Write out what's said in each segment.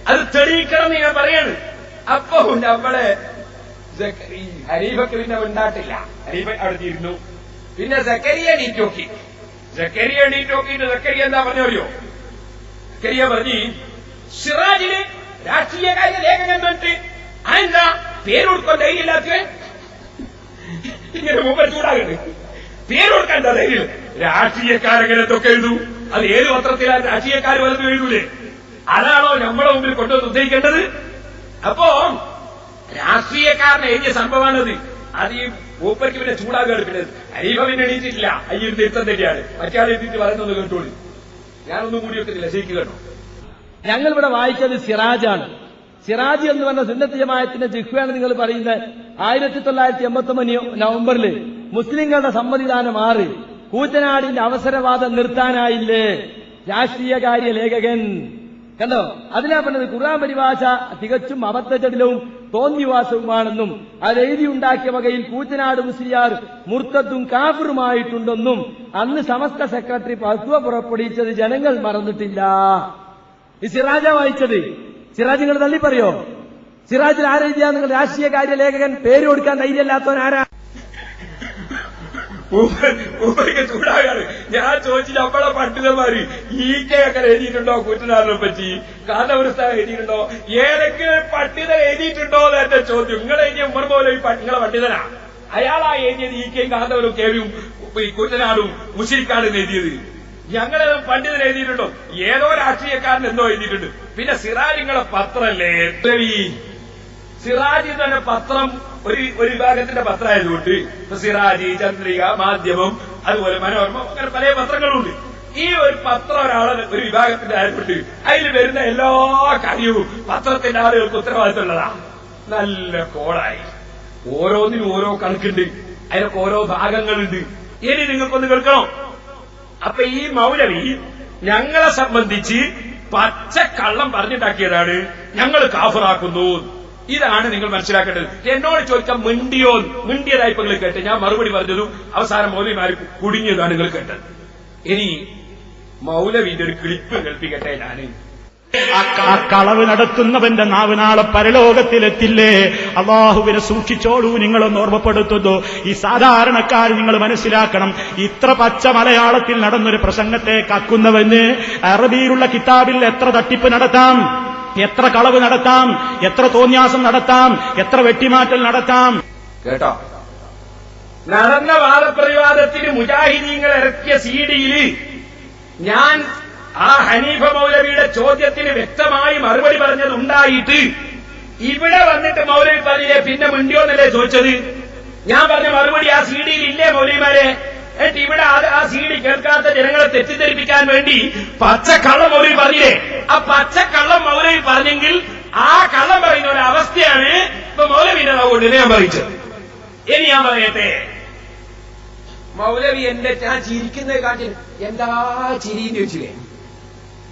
അത് തെളിയിക്കണം എന്ന് ഞാൻ പറയാണ്. അപ്പൊ നമ്മളെ ഹനീഫക്ക് പിന്നെ ഉണ്ടാട്ടില്ല. ഹനീഫ അവിടെ തീരുന്നു. പിന്നെ സക്കരിയ എണീറ്റ് നോക്കി. സക്കരിയ എന്താ പറഞ്ഞറിയോ? സക്കരിയ പറഞ്ഞു, സിറാജില് രാഷ്ട്രീയകാര്യ ലേഖകൻ വന്നിട്ട് അതെന്താ പേര് കൊടുക്കാൻ ധൈര്യമില്ലാത്ത ഇങ്ങനെ മൂപ്പർ ചൂടാകണ്ട്. പേര് കൊടുക്കാൻ എന്താ ധൈര്യം? രാഷ്ട്രീയക്കാരെങ്ങനത്തൊക്കെ എഴുതൂ. അത് ഏത് പത്രത്തിലാണ് രാഷ്ട്രീയക്കാർ വലതും എഴുതൂലേ? അതാണോ നമ്മളെ മുമ്പിൽ കൊണ്ടുവന്ന് ഉദ്ധരിക്കേണ്ടത്? അപ്പോ രാഷ്ട്രീയക്കാരനെ എഴുതിയ സംഭവമാണത്. അത് ഈ മൂപ്പർക്ക് പിന്നെ ചൂടാകുകയാണ്. പിന്നെ ഹനീഫ പിന്നെ എണീറ്റിട്ടില്ല. അയ്യൊരു തിരുത്തം തന്നെയാണ്. മറ്റേ എഴുതിയിട്ട് പറയുന്നത് കേട്ടോളൂ. ഞാനൊന്നും കൂടി വെക്കുന്നില്ല, ശരിക്ക് കേട്ടോ. ഞങ്ങളിവിടെ വായിച്ചത് സിറാജാണ്. സിറാജ് എന്ന് പറഞ്ഞ സുന്നത്ത് ജമാഅത്തിന്റെ ജിഹ്വയാണ് നിങ്ങൾ പറയുന്നത്. 1989 നവംബറിൽ മുസ്ലിങ്ങളുടെ സമ്മതിദാനം 6 കൂറ്റനാടിന്റെ അവസരവാദം നിർത്താനായില്ലേ രാഷ്ട്രീയകാര്യ ലേഖകൻ. കണ്ടോ? അതിനാ പറഞ്ഞത് ഖുർആൻ പരിഭാഷ തികച്ചും അബദ്ധജടിലവും തോന്നിവാസവുമാണെന്നും അത് എഴുതിയുണ്ടാക്കിയ വകയിൽ കൂറ്റനാട് മുസ്ലിയാർ മുർത്തദ്ദും കാഫിറുമായിട്ടുണ്ടെന്നും അന്ന് സമസ്ത സെക്രട്ടറി ഫത്വ പുറപ്പെടുവിച്ചത് ജനങ്ങൾ മറന്നിട്ടില്ല. ഈ സിറാജ വായിച്ചത്. സിറാജ് നിങ്ങൾ തള്ളി പറയോ? സിറാജിൽ ആരെഴുതിയാ നിങ്ങൾ രാഷ്ട്രീയകാര്യ ലേഖകൻ? പേര് കൊടുക്കാൻ ധൈര്യമില്ലാത്തവൻ ആരാ? ചൂടാകാണ്. ഞാൻ ചോദിച്ചില്ല നമ്മളെ പണ്ഡിതന്മാര് ഒക്കെ എഴുതിയിട്ടുണ്ടോ കൂറ്റനാടിനെ പറ്റി? കാന്തപുരസ്ഥാൻ എഴുതിയിട്ടുണ്ടോ? ഏതൊക്കെ പണ്ഡിതൻ എഴുതിയിട്ടുണ്ടോ എന്ന് എന്റെ ചോദ്യം. നിങ്ങൾ എഴുതിയ ഉമർ മൗലവി നിങ്ങളെ പണ്ഡിതനാ? അയാളാ എഴുതിയത് ഈക്കയും കാന്തപുരം കേവിയും കൂറ്റനാടും മുശ്രിക്കാടും എഴുതിയത്. ഞങ്ങളെ പണ്ഡിതൻ എഴുതിയിട്ടുണ്ടോ? ഏതോ രാഷ്ട്രീയക്കാരൻ എന്തോ എഴുതിയിട്ടുണ്ട്. പിന്നെ സിറാജ് നിങ്ങളെ പത്രല്ലേ? സിറാജ് തന്നെ പത്രം ഒരു വിഭാഗത്തിന്റെ പത്രമായതുകൊണ്ട് സിറാജ്, ചന്ദ്രിക, മാധ്യമം, അതുപോലെ മനോരമ, അങ്ങനെ പല പത്രങ്ങളുണ്ട്. ഈ ഒരു പത്രം ഒരു വിഭാഗത്തിന്റെ ആയതുകൊണ്ട് അതിൽ വരുന്ന എല്ലാ കാര്യവും പത്രത്തിന്റെ ആളുകൾക്ക് ഉത്തരവാദിത്തമുള്ളതാ. നല്ല കോളായി. ഓരോന്നിനും ഓരോ കണക്കുണ്ട്. അതിനൊക്കെ ഓരോ ഭാഗങ്ങളുണ്ട്. ഇനി നിങ്ങൾക്കൊന്ന് കേൾക്കണം. അപ്പൊ ഈ മൗലവി ഞങ്ങളെ സംബന്ധിച്ച് പച്ചക്കള്ളം പറഞ്ഞിട്ടാക്കിയതാണ്. ഞങ്ങൾ കാഫിറാക്കുന്നു. ഇതാണ് നിങ്ങൾ മനസ്സിലാക്കേണ്ടത്. എന്നോട് ചോദിച്ചാൽ മിണ്ടിയതായി ഇപ്പൊ നിങ്ങൾ കേട്ട് ഞാൻ മറുപടി പറഞ്ഞതും അവസാനം മൗലവിമാർ കുടുങ്ങിയതാണ് നിങ്ങൾ കേട്ടത്. ഇനി മൗലവിന്റെ ഒരു ക്ലിപ്പ് കേൾപ്പിക്കട്ടെ. ഞാന് ആ കളവ് നടത്തുന്നവന്റെ നാവ് നാളെ പരലോകത്തിലെത്തില്ലേ? അള്ളാഹുവിനെ സൂക്ഷിച്ചോളൂ. നിങ്ങളൊന്ന് ഓർമ്മപ്പെടുത്തുന്നു. ഈ സാധാരണക്കാർ നിങ്ങൾ മനസ്സിലാക്കണം. ഇത്ര പച്ച മലയാളത്തിൽ നടന്നൊരു പ്രസംഗത്തെ കക്കുന്നവന് അറബിയിലുള്ള കിതാബിൽ എത്ര തട്ടിപ്പ് നടത്താം, എത്ര കളവ് നടത്താം, എത്ര തോന്യാസം നടത്താം, എത്ര വെട്ടിമാറ്റൽ നടത്താം. കേട്ടോ? നടന്ന വാദപ്രതിവാദത്തിന് മുജാഹിദീങ്ങൾ ഇറക്കിയ സീഡിയിൽ ഞാൻ ആ ഹനീഫ മൗലവിയുടെ ചോദ്യത്തിന് വ്യക്തമായി മറുപടി പറഞ്ഞത് ഉണ്ടായിട്ട് ഇവിടെ വന്നിട്ട് മൗലവി പറഞ്ഞില്ലേ പിന്നെ മിണ്ടിയോന്നല്ലേ ചോദിച്ചത്? ഞാൻ പറഞ്ഞ മറുപടി ആ സീഡിയിൽ ഇല്ലേ മൗലവിമാരെ? എന്നിട്ട് ഇവിടെ ആ സീഡി കേൾക്കാത്ത ജനങ്ങളെ തെറ്റിദ്ധരിപ്പിക്കാൻ വേണ്ടി പച്ചക്കള്ളം മൗലവി പറഞ്ഞില്ലേ? ആ പച്ചക്കള്ളം മൗലവി പറഞ്ഞെങ്കിൽ ആ കള്ളം പറയുന്ന ഒരു അവസ്ഥയാണ് ഇപ്പൊ മൗലവിന്റെ കൊണ്ട് ഞാൻ പറയിച്ചത്. ഇനി ഞാൻ പറയട്ടെ, മൗലവി ഞാൻ ചിരിക്കുന്നത് കാട്ടി എന്താ ചിരിന്ന് ചോദിച്ചില്ലേ?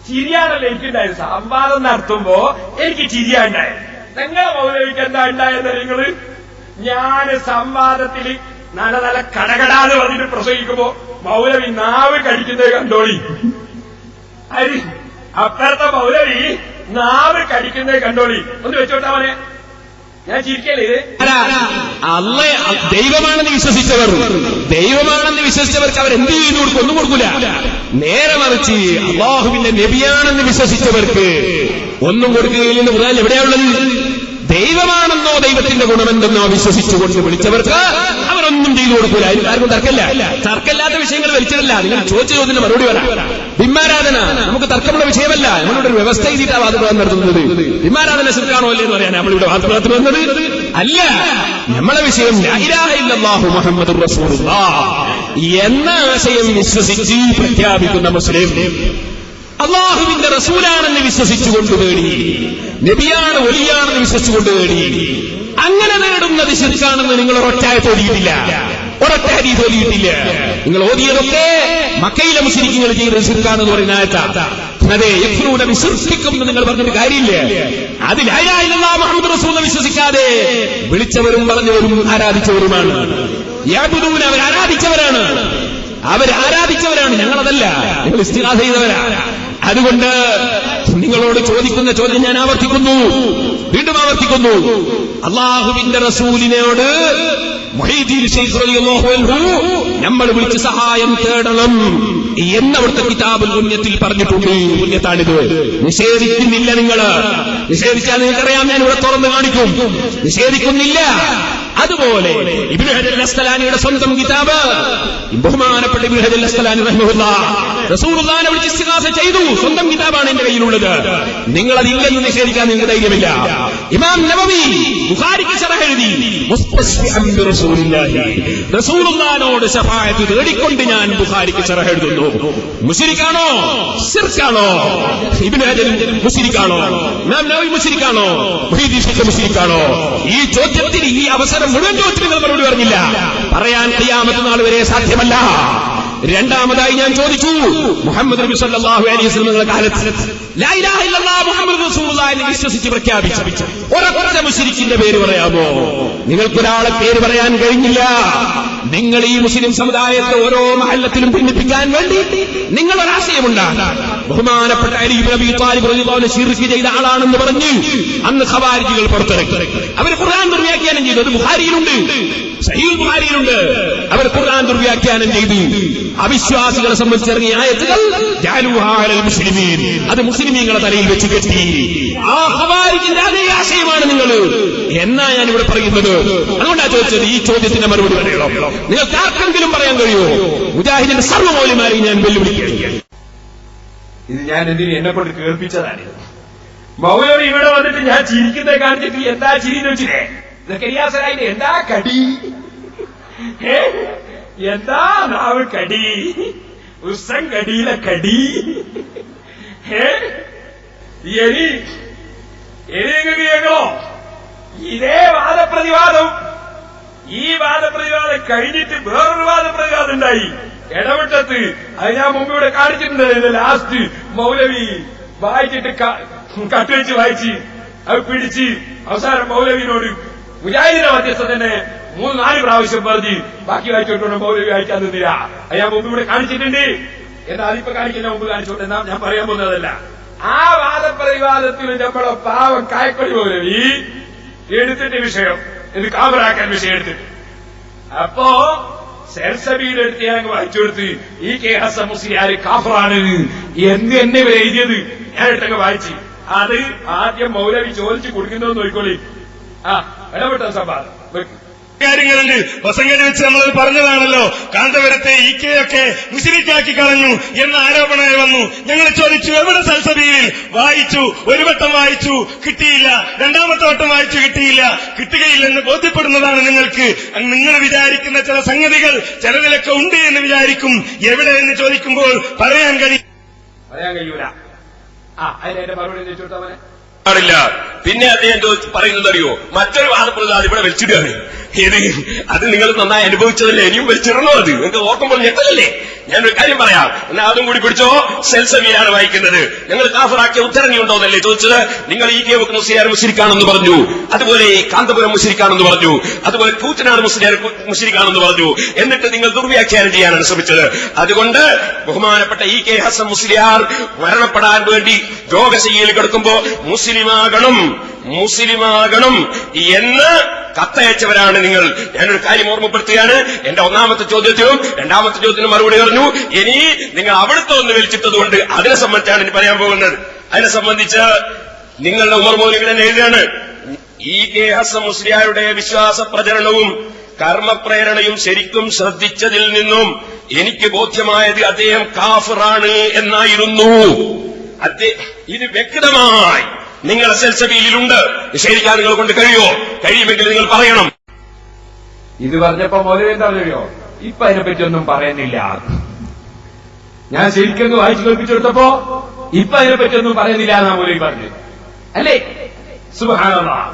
ചിരിയാണല്ലോ എനിക്കുണ്ടായത്. സംവാദം നടത്തുമ്പോ എനിക്ക് ചിരിയാണ്ടായത്. നിങ്ങളെ മൗലവിക്ക് എന്താ ഉണ്ടായെന്ന് നിങ്ങള്? ഞാൻ സംവാദത്തിൽ നല്ല കടകടാന്ന് പറഞ്ഞിട്ട് പ്രസംഗിക്കുമ്പോ മൗലവി നാവ് കടിക്കുന്നത് കണ്ടോളി. അപ്പുറത്തെ മൗലവി നാവ് കടിക്കുന്നത് കണ്ടോളി. ഒന്ന് വെച്ചോട്ടാ മോനെ. ഞാൻ ചിരിക്കല്ലേ? ദൈവമാണെന്ന് വിശ്വസിച്ചവർക്ക് അവരെന്ത് ചെയ്തു കൊടുക്കും? ഒന്നും കൊടുക്കൂല. നേരെ മറിച്ച് അല്ലാഹുവിന്റെ നബിയാണെന്ന് വിശ്വസിച്ചവർക്ക് ഒന്നും കൊടുക്കുകയില്ലെന്ന് ഖുർആനിൽ എവിടെയുള്ളത്? ദൈവമാണെന്നോ ദൈവത്തിന്റെ ഗുണമെന്തെന്നോ വിശ്വസിച്ചുകൊണ്ട് വിളിച്ചവർക്ക് അവരൊന്നും ചെയ്തു കൊടുക്കൂല. ആർക്കും തർക്കമില്ലാത്ത വിഷയങ്ങൾ വലിച്ചിടല്ല. നിങ്ങൾ ചോദിച്ച ചോദ്യത്തിന് മറുപടി വരാം. ബിംബാരാധന നമുക്ക് തർക്കമുള്ള വിഷയമല്ല. നമ്മളിവിടെ ഒരു വ്യവസ്ഥ ചെയ്തിട്ടാ വാദപ്രവാദം നടത്തുന്നത്. ബിംബാരാധന ശിർക്കാണോ അല്ലേ എന്ന് പറയാൻ നമ്മളിവിടെ വാദപ്രവാദത്തിന് വന്നത് അല്ല. നമ്മളെ വിഷയം ലാ ഇലാഹ ഇല്ലല്ലാഹു മുഹമ്മദുർ റസൂലുള്ളാഹ് എന്ന ആശയം വിശ്വസിച്ച് പ്രഖ്യാപിക്കുന്ന മുസ്ലിം അള്ളാഹുവിന്റെ റസൂലാണെന്ന് വിശ്വസിച്ചുകൊണ്ട് നേടി, നബിയാണ് വലിയാണെന്ന് വിശ്വസിച്ചുകൊണ്ട് നേടി. അങ്ങനെ നേടുന്നത് ശിർക്കാണെന്ന് നിങ്ങൾ ഒരൊറ്റായ തോന്നിയിട്ടില്ല, ഒരൊറ്റ ഹദീസ് തോന്നിയിട്ടില്ല. നിങ്ങൾ ഓതിയതൊക്കെ മക്കയിലെ മുശ്രിക്കുകൾ ചെയ്തത് ശിർക്കാണെന്ന് പറയുന്ന ആയത്താ. അതെ, യഖ്ഫുറൂന ബിശിർക്കിക്കും എന്ന് നിങ്ങൾ പറഞ്ഞിട്ട് കാര്യമില്ല. അതിൽ ലാ ഇലാഹ ഇല്ലല്ലാഹു മുഹമ്മദുർ റസൂലുള്ളാഹ് വിശ്വസിക്കാതെ വിളിച്ചവരും പറഞ്ഞവരും ആരാധിച്ചവരുമാണ്. യഅ്ബുദൂന അവർ ആരാധിച്ചവരാണ്. ഞങ്ങളതല്ല. ഞങ്ങൾ ഇസ്തിഗാസ ചെയ്തവരാ. അതുകൊണ്ട് നിങ്ങളോട് ചോദിക്കുന്ന ചോദ്യം ഞാൻ വീണ്ടും ആവർത്തിക്കുന്നു. അള്ളാഹുവിന്റെ റസൂലിനോട് മുഹീദ്ദീൻ ശൈഖ് റളിയല്ലാഹു അൻഹു നമ്മൾ വിളിച്ച് സഹായം തേടണം എന്നവിടുത്തെ കിതാബുൽ ഗുന്യത്തിൽ പറഞ്ഞിട്ടുണ്ട്. ഗുന്യത്താണിത്. നിഷേധിക്കുന്നില്ല. നിഷേധിച്ചാൽ നിങ്ങൾക്കറിയാം, ഞാൻ ഇവിടെ തുറന്നു കാണിക്കും. നിഷേധിക്കുന്നില്ല. അതുപോലെ ഇബ്നു ഹജർ അസ്ഖലാനിയുടെ സ്വന്തം കിതാബ്, ബഹുമാനപ്പെട്ട ഇബ്നു ഹജർ അസ്ഖലാനി റഹിമഹുല്ലാഹ് റസൂലുള്ളാഹിനെ വിളിച്ച് ഇസ്തിഗാസ ചെയ്തു. സ്വന്തം കിതാബാണ് എന്റെ കയ്യിലുള്ളത്. നിങ്ങളതില്ലെന്ന് നിഷേധിക്കാൻ നിങ്ങൾക്ക് ധൈര്യമില്ല. ഇമാം നവവി ബുഖാരിക്ക് ശറഹ് എഴുതി, മുസ്തശ്ഫിഅൻ ബിറസൂലില്ലാഹി, റസൂലുള്ളാഹിനോട് ശഫാഅത്ത് തേടിക്കൊണ്ട് ഞാൻ ബുഖാരിക്ക് ശറഹ് എഴുതുന്നു. മുശ്രിക്കാണോ? ശിർക്കാണോ? ഇബ്നു ഹജർ മുശ്രിക്കാണോ? ഇമാം നവവി മുശ്രിക്കാണോ? മുഹീദ്ദീൻ ശൈഖ് മുശ്രിക്കാണോ? ഈ ചോദ്യത്തിന്, ഈ അവസരം മുഴുവൻ ചോദ്യത്തിന് നിങ്ങൾ മറുപടി പറഞ്ഞില്ല. പറയാൻ ഖിയാമത്ത് നാൾ വരെ സാധ്യമല്ല. രണ്ടാമതായി ഞാൻ ചോദിച്ചു, മുഹമ്മദ് നബി സല്ലല്ലാഹു അലൈഹി വസല്ലം കാലത്ത് ലാ ഇലാഹ ഇല്ലല്ലാഹ് മുഹമ്മദ് റസൂലുള്ളാഹി എന്ന് വിശ്വസിച്ച് പ്രഖ്യാപിച്ച ഒരൊറ്റ മുശ്രിക്കിന്റെ പേര് പറയാമോ? നിങ്ങൾക്കൊരാളെ പേര് പറയാൻ കഴിഞ്ഞില്ല. നിങ്ങൾ ഈ മുസ്ലിം സമുദായത്തെ ഓരോ മഹല്ലത്തിലും ഭിന്നിപ്പിക്കാൻ വേണ്ടി നിങ്ങൾ ഒരാശയമുണ്ടാണ്. ബഹുമാനപ്പെട്ട അലി ഇബ്നു അബീ ത്വാലിബ് റളിയല്ലാഹു അൻഹു ശിർക്ക് ചെയ്ത ആളാണെന്ന് പറഞ്ഞ് അന്ന് ഖവാരിജികൾ പുറത്തിറക്കി. അവർ ഖുർആൻ ദുർവ്യാഖ്യാനം ചെയ്തു. അത് ബുഖാരിയിലുണ്ട്, സഹീഹ് ബുഖാരിയിലുണ്ട്. അവർ ഖുർആൻ ദുർവ്യാഖ്യാനം ചെയ്തു. അവിശ്വാസികളെ സംബന്ധിച്ചിറങ്ങിയ ആയത്തുകൾ ജഅലൂഹാ അലൽ മുസ്ലിമീൻ, അത് മുസ്ലിമീങ്ങളെ തലയിൽ വെച്ച് കെട്ടി. ആ ഖവാരിജിന്റെ അതേ ആശയമാണ് നിങ്ങൾ എന്നാ ഞാൻ ഇവിടെ പറയുന്നത്. അതുകൊണ്ടാണ് ചോദിച്ചത്, ഈ ചോദ്യത്തിന്റെ മറുപടി പറയണം. നിങ്ങൾക്ക് ആർക്കെങ്കിലും പറയാൻ കഴിയുമോ? മുജാഹിദിന്റെ സർവ്വ മൗലവിമാരെയും ഞാൻ വെല്ലുവിളിക്കുകയാണ്. ഇത് ഞാൻ എന്നെ കൊണ്ട് കേൾപ്പിച്ചതാണ്. മൗലവി ഇവിടെ വന്നിട്ട് ഞാൻ ചിരിക്കുന്നത് കാണിച്ചിട്ട് എന്താ ചിരിന്ന് വെച്ചില്ലേ? സക്കരിയാസനായിട്ട് എന്താ കടി, എന്താ നാവ് കടി, ഉസ്സം കടിയിലെ കടി. ഇനി നിങ്ങൾക്ക് കേൾക്കണോ? ഇതേ വാദപ്രതിവാദം, ഈ വാദപ്രതിവാദം കഴിഞ്ഞിട്ട് വേറൊരു വാദപ്രതിവാദം ഉണ്ടായി ഇടവിട്ടത്ത്. അത് ഞാൻ മുമ്പ് ഇവിടെ കാണിച്ചിട്ടുണ്ട്. ലാസ്റ്റ് മൗലവി വായിച്ചിട്ട് കട്ടുവെച്ച് വായിച്ച് അത് പിടിച്ച് അവസാനം മൗലവിനോട് മുജാഹിദിന്റെ മധ്യസ്ഥ തന്നെ 3-4 പ്രാവശ്യം പറഞ്ഞ് ബാക്കി വായിച്ചോണ്ട് മൗലവി വായിക്കാൻ നിന്നില്ല. അത് ഞാൻ മുമ്പ് ഇവിടെ കാണിച്ചിട്ടുണ്ട്. എന്നാ അതിപ്പോ കാണിക്കുന്ന മുമ്പ് കാണിച്ചോട്ടെ. എന്നാ ഞാൻ പറയാൻ പോകുന്നതല്ല. ആ വാദപ്രതിവാദത്തിൽ നമ്മളെ പാവം കായക്കൊടി മൗലവി എടുത്തിട്ട് വിഷയം ഇത് കാബറാക്കാൻ വിഷയം എടുത്തിട്ട്, അപ്പോ സെൽസബിയിലെടുത്ത് ഞാൻ വായിച്ചു കൊടുത്ത് ഈ കെ ഹസൻ മുസ്ലിയാർ കാഫറാണ് എന്ന് എന്നെ ഇവർ എഴുതിയത് ഞാൻ എടുത്തൊക്കെ വായിച്ച്. അത് ആദ്യം മൗലവി ചോദിച്ചു കൊടുക്കുന്നതെന്ന് നോക്കിക്കോളി. ഇടപെട്ട സംവാദം കാര്യങ്ങളുണ്ട്. വസങ്കടി വെച്ച് നമ്മൾ പറഞ്ഞതാണല്ലോ, കാന്തപുരത്തെ ഇക്കയൊക്കെ മുസ്ലിക്കാക്കി കളഞ്ഞു എന്ന ആരോപണമായി വന്നു. ഞങ്ങൾ ചോദിച്ചു, എവിടെ സൽസബിയിൽ വായിച്ചു? ഒരു വട്ടം വായിച്ചു, കിട്ടിയില്ല. രണ്ടാമത്തെ വട്ടം വായിച്ചു, കിട്ടിയില്ല. കിട്ടുകയില്ലെന്ന് ബോധ്യപ്പെടുന്നതാണ് നിങ്ങൾക്ക്. നിങ്ങൾ വിചാരിക്കുന്ന ചില സംഗതികൾ ചിലതിലൊക്കെ ഉണ്ട് എന്ന് വിചാരിക്കും. എവിടെ എന്ന് ചോദിക്കുമ്പോൾ പറയാൻ കഴിയൂല. അതിന്റെ മറുപടി ചോദിച്ചോട്ടെ പാടില്ല. പിന്നെ അദ്ദേഹം പറയുന്നത് അറിയോ? മറ്റൊരു വാദപ്രതിവാദം ഇവിടെ വലിച്ചിടുകയാണ്. അത് നിങ്ങൾ നന്നായി അനുഭവിച്ചതല്ലേ, ഇനിയും വലിച്ചിടണോ? അത് നിങ്ങൾക്ക് ഓർക്കുമ്പോൾ ഞെട്ടലല്ലേ? ഞാനൊരു കാര്യം പറയാം, എന്നാൽ അതും കൂടി പിടിച്ചോ. സെൽസബിയാണ് വായിക്കുന്നത്. ഞങ്ങൾ കാഫറാക്കിയ ഉത്തരണിയുണ്ടോ എന്നല്ലേ ചോദിച്ചത്. നിങ്ങൾ ഈ കെ മുസ്ലിയാർ മുശ്രിക്കാണെന്ന് പറഞ്ഞു, അതുപോലെ കാന്തപുരം മുശ്രിക്കാണെന്ന് പറഞ്ഞു, അതുപോലെ കൂറ്റനാട് മുസ്ലിയാർ മുശ്രിക്കാണെന്ന് പറഞ്ഞു. എന്നിട്ട് നിങ്ങൾ ദുർവ്യാഖ്യാനം ചെയ്യാനാണ് ശ്രമിച്ചത്. അതുകൊണ്ട് ബഹുമാനപ്പെട്ട ഈ കെ ഹസൻ മുസ്ലിയാർ മരണപ്പെടാൻ വേണ്ടി രോഗശയ്യയിൽ കിടക്കുമ്പോ മുസ്ലിമാകണം എന്ന് കത്തയച്ചവരാണ് നിങ്ങൾ. ഞാനൊരു കാര്യം ഓർമ്മപ്പെടുത്തുകയാണ്. എന്റെ ഒന്നാമത്തെ ചോദ്യത്തിനും രണ്ടാമത്തെ ചോദ്യത്തിനും മറുപടി പറഞ്ഞു. ഇനി നിങ്ങൾ അവിടുത്തെ ഒന്ന് വലിച്ചിട്ടതുകൊണ്ട് അതിനെ സംബന്ധിച്ചാണ് ഇനി പറയാൻ പോകുന്നത്. അതിനെ സംബന്ധിച്ച് നിങ്ങളുടെ ഉമർ മൗലവികൾ എഴുതുകയാണ്, ഈ കെ ഹസൻ മുസ്ലിയാരുടെ വിശ്വാസ പ്രചരണവും കർമ്മപ്രേരണയും ശരിക്കും ശ്രദ്ധിച്ചതിൽ നിന്നും എനിക്ക് ബോധ്യമായത് അദ്ദേഹം കാഫിറാണ് എന്നായിരുന്നു. ഇത് വ്യക്തമായി നിങ്ങളെ സെൽസബിയിലുണ്ട്. നിഷേധിക്കാൻ നിങ്ങൾ കൊണ്ട് കഴിയുമെങ്കിൽ നിങ്ങൾ പറയണം. ഇത് പറഞ്ഞപ്പോ മൗലവി എന്താ പറയുമോ? ഇപ്പൊ അതിനെപ്പറ്റി ഒന്നും പറയുന്നില്ല. ഞാൻ ശരിക്കൊന്ന് വായിച്ചു കേൾപ്പിച്ചെടുത്തപ്പോ ഇപ്പൊ അതിനെപ്പറ്റി ഒന്നും പറയുന്നില്ല എന്നാ മൗലവി പറഞ്ഞു. അല്ലേ? സുബ്ഹാനല്ലാഹ്.